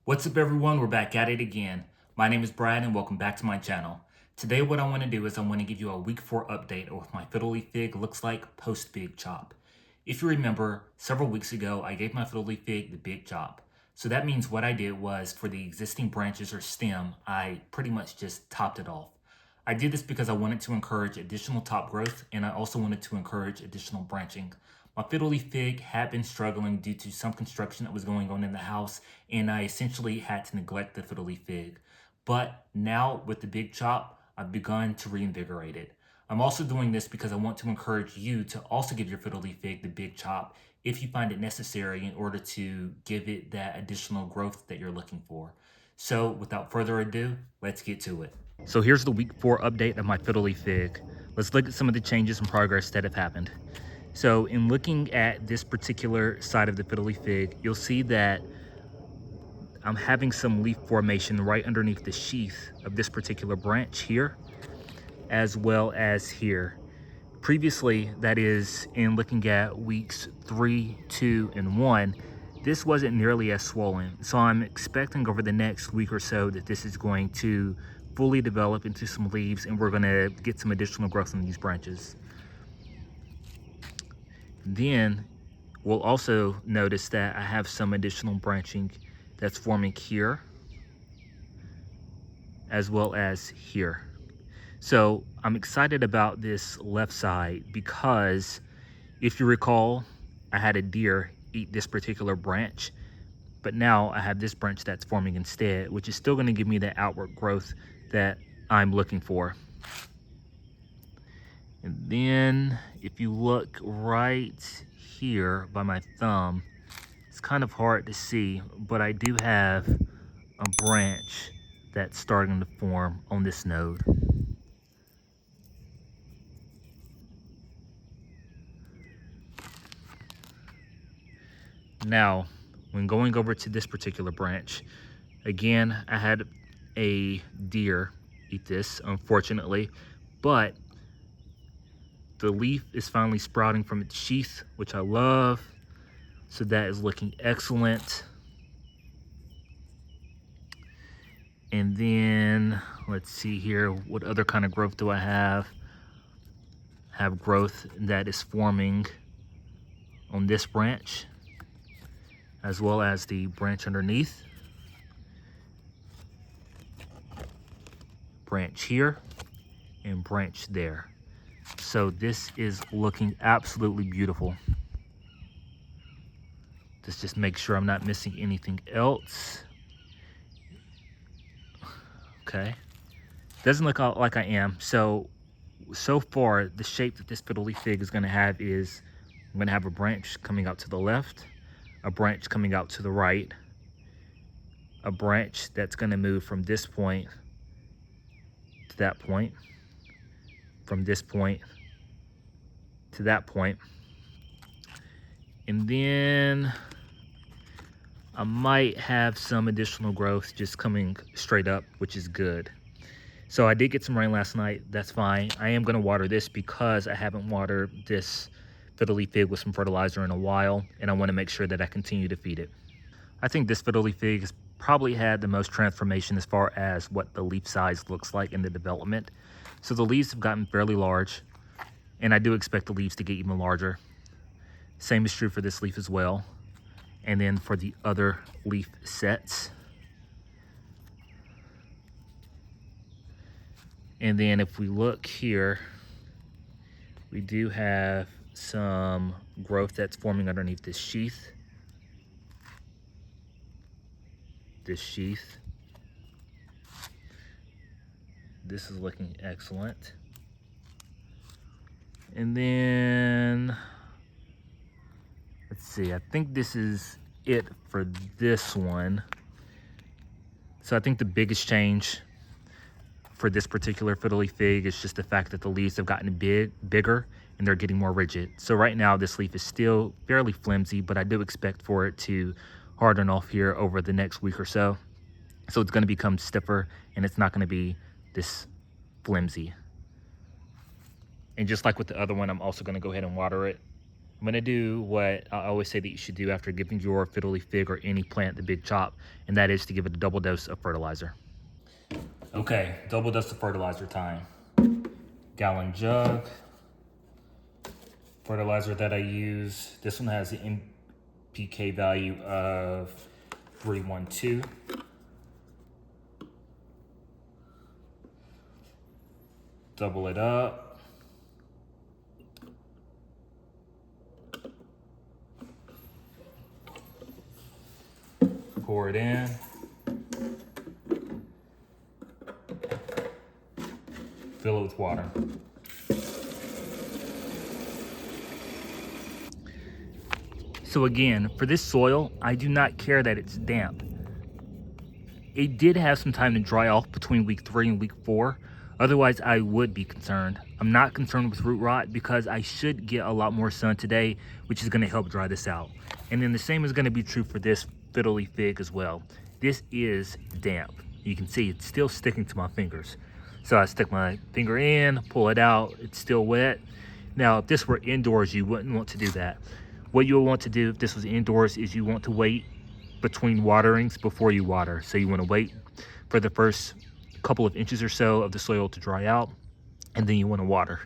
What's up everyone, we're back at it again. My name is Brad and welcome back to my channel. Today what I want to do is I want to give you a week 4 update of what my Fiddle Leaf Fig looks like post Big Chop. If you remember, several weeks ago I gave my Fiddle Leaf Fig the Big Chop. So that means what I did was for the existing branches or stem, I pretty much just topped it off. I did this because I wanted to encourage additional top growth and I also wanted to encourage additional branching. My Fiddle Leaf Fig had been struggling due to some construction that was going on in the house, and I essentially had to neglect the Fiddle Leaf Fig. But now with the Big Chop, I've begun to reinvigorate it. I'm also doing this because I want to encourage you to also give your Fiddle Leaf Fig the Big Chop if you find it necessary in order to give it that additional growth that you're looking for. So without further ado, let's get to it. So here's the week 4 update of my Fiddle Leaf Fig. Let's look at some of the changes and progress that have happened. So in looking at this particular side of the Fiddle Leaf Fig, you'll see that I'm having some leaf formation right underneath the sheath of this particular branch here, as well as here. Previously, that is in looking at weeks 3, 2, and 1, this wasn't nearly as swollen. So I'm expecting over the next week or so that this is going to fully develop into some leaves and we're gonna get some additional growth on these branches. Then we'll also notice that I have some additional branching that's forming here as well as here. So I'm excited about this left side because if you recall, I had a deer eat this particular branch, but now I have this branch that's forming instead, which is still going to give me the outward growth that I'm looking for. And then if you look right here by my thumb, it's kind of hard to see, but I do have a branch that's starting to form on this node. Now, when going over to this particular branch, again, I had a deer eat this, unfortunately, but the leaf is finally sprouting from its sheath, which I love. So that is looking excellent. And then let's see here, what other kind of growth do I have? Have growth that is forming on this branch, as well as the branch underneath. Branch here and branch there. So this is looking absolutely beautiful. Let's just make sure I'm not missing anything else. Okay. Doesn't look like I am. So far, the shape that this Fiddle Leaf Fig is going to have is I'm going to have a branch coming out to the left, a branch coming out to the right, a branch that's going to move from this point to that point, from this point to that point, and then I might have some additional growth just coming straight up, which is good. So I did get some rain last night. That's fine. I am going to water this because I haven't watered this Fiddle Leaf Fig with some fertilizer in a while, and I want to make sure that I continue to feed it. I think this Fiddle Leaf Fig has probably had the most transformation as far as what the leaf size looks like in the development. So the leaves have gotten fairly large, and I do expect the leaves to get even larger. Same is true for this leaf as well. And then for the other leaf sets. And then if we look here, we do have some growth that's forming underneath this sheath. This sheath. This is looking excellent. And then, let's see, I think this is it for this one. So I think the biggest change for this particular Fiddle Leaf Fig is just the fact that the leaves have gotten bigger and they're getting more rigid. So right now this leaf is still fairly flimsy, but I do expect for it to harden off here over the next week or so. So it's going to become stiffer and it's not going to be this flimsy. And just like with the other one, I'm also going to go ahead and water it I'm gonna do what I always say that you should do after giving your fiddle leaf fig or any plant the big chop, and that is to give it a double dose of fertilizer. Okay, double dose of fertilizer time. Gallon jug. Fertilizer that I use, this one has an NPK value of 312. Double it up. Pour it in. Fill it with water. So again, for this soil, I do not care that it's damp. It did have some time to dry off between week 3 and week 4. Otherwise, I would be concerned. I'm not concerned with root rot because I should get a lot more sun today, which is going to help dry this out. And then the same is going to be true for this fiddle leaf fig as well. This is damp. You can see it's still sticking to my fingers. So I stick my finger in, pull it out, it's still wet. Now, if this were indoors, you wouldn't want to do that. What you'll want to do if this was indoors is you want to wait between waterings before you water. So you want to wait for the first couple of inches or so of the soil to dry out, and then you want to water.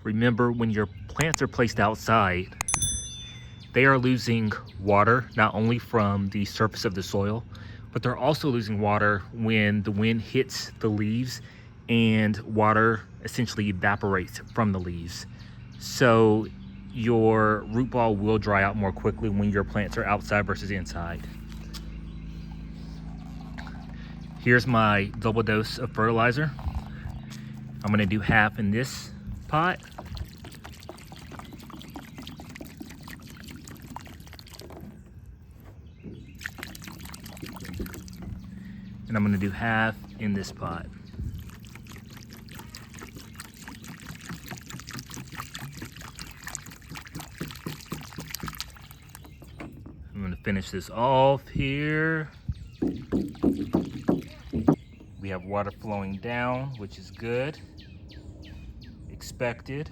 Remember, when your plants are placed outside, they are losing water not only from the surface of the soil, but they're also losing water when the wind hits the leaves and water essentially evaporates from the leaves. So your root ball will dry out more quickly when your plants are outside versus inside. Here's my double dose of fertilizer. I'm gonna do half in this pot. And I'm gonna do half in this pot. I'm gonna finish this off here. We have water flowing down, which is good. Expected.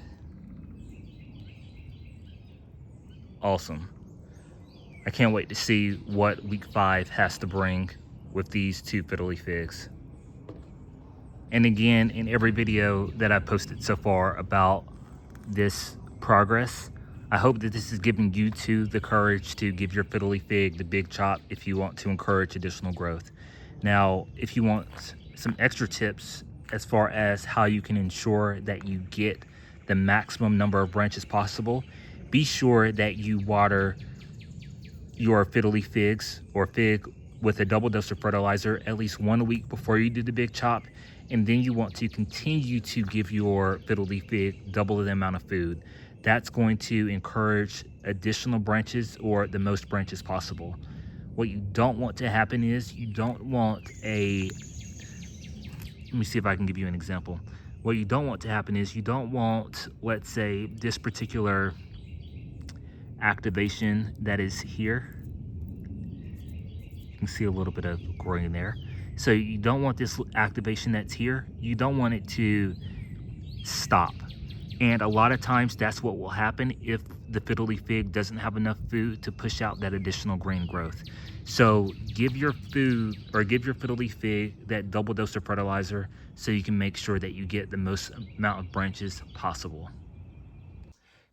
Awesome. I can't wait to see what week 5 has to bring with these 2 fiddle leaf figs. And again, in every video that I've posted so far about this progress, I hope that this is giving you too the courage to give your fiddle leaf fig the big chop if you want to encourage additional growth. Now, if you want some extra tips as far as how you can ensure that you get the maximum number of branches possible, be sure that you water your fiddle leaf figs or fig with a double dose of fertilizer at least 1 week before you do the big chop. And then you want to continue to give your fiddle leaf fig double the amount of food. That's going to encourage additional branches or the most branches possible. What you don't want to happen is you don't want let me see if I can give you an example. What you don't want to happen is you don't want, let's say, this particular activation that is here. You can see a little bit of growing there. So you don't want this activation that's here, you don't want it to stop. And a lot of times that's what will happen if the fiddle leaf fig doesn't have enough food to push out that additional green growth. So give your fiddle leaf fig that double dose of fertilizer so you can make sure that you get the most amount of branches possible.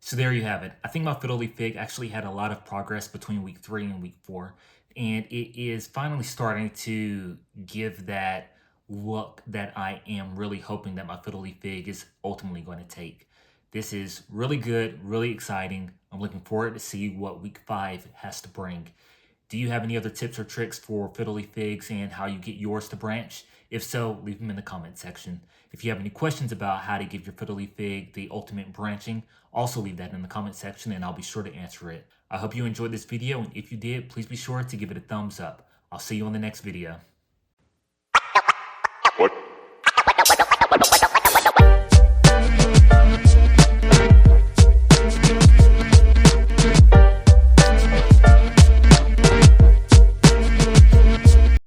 So there you have it. I think my fiddle leaf fig actually had a lot of progress between week 3 and week 4. And it is finally starting to give that look that I am really hoping that my fiddle leaf fig is ultimately going to take. This is really good, really exciting. I'm looking forward to see what week 5 has to bring. Do you have any other tips or tricks for fiddle leaf figs and how you get yours to branch? If so, leave them in the comment section. If you have any questions about how to give your fiddle leaf fig the ultimate branching, also leave that in the comment section and I'll be sure to answer it. I hope you enjoyed this video, and if you did, please be sure to give it a thumbs up. I'll see you on the next video.